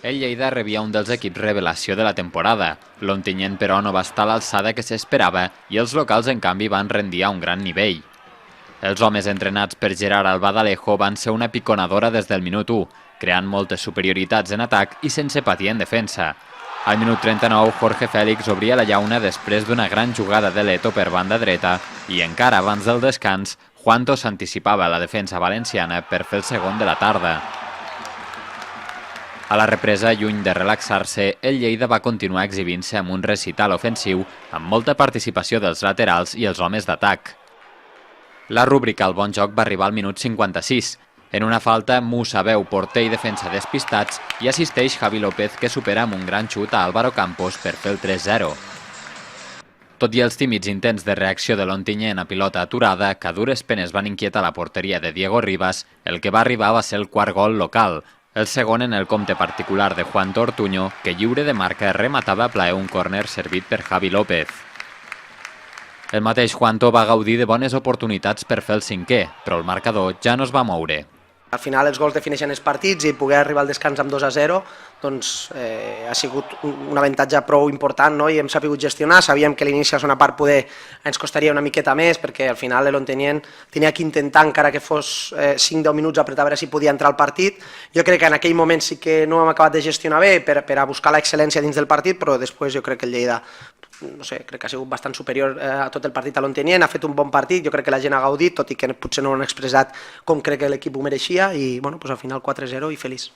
El Lleida rebia un dels equips revelació de la temporada. L'Ontinyent, però, no va estar a l'alçada que s'esperava i els locals, en canvi, van rendir a un gran nivell. Els homes entrenats per Gerard Albadalejo van ser una piconadora des del minut 1, creant moltes superioritats en atac i sense patir en defensa. Al minut 39, Jorge Félix obria la llauna després d'una gran jugada de Leto per banda dreta i encara abans del descans, Juanto s'anticipava a la defensa valenciana per fer el segon de la tarda. A la represa, lluny de relaxar-se, el Lleida va continuar exhibint-se amb un recital ofensiu amb molta participació dels laterals i els homes d'atac. La rúbrica al bon joc va arribar al minut 56. En una falta, Musa veu porter i defensa despistats i assisteix Javi López, que supera amb un gran xut a Álvaro Campos per fer el 3-0. Tot i els tímids intents de reacció de l'Ontinyent a pilota aturada, que a dures penes van inquietar la porteria de Diego Rivas, el que va arribar va ser el quart gol local, el segon en el compte particular de Juan Ortuño, que lliure de marca rematava a plaer un córner servit per Javi López. El mateix Juanto va gaudir de bones oportunitats per fer el cinquè, però el marcador ja no es va moure. Al final els gols defineixen els partits i poder arribar al descans amb 2-0 doncs, ha sigut un avantatge prou important, no? I hem sabut gestionar, sabíem que l'inici de la segona part ens costaria una miqueta més perquè al final l'Ontinyent tenia que intentar, encara que fos 5-10 minuts, apretar a veure si podia entrar al partit. Jo crec que en aquell moment sí que no hem acabat de gestionar bé per a buscar l'excel·lència dins del partit, però després jo crec que el Lleida no sé, crec que ha sigut bastant superior a tot el partit a l'Ontinyent, ha fet un bon partit, jo crec que la gent ha gaudit, tot i que potser no ho han expressat com crec que l'equip ho mereixia i bueno, doncs al final 4-0 i feliç.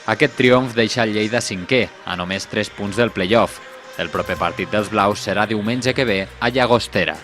Aquest triomf deixa el Lleida cinquè, a només 3 punts del play-off. El proper partit dels blaus serà diumenge que ve a Llagostera.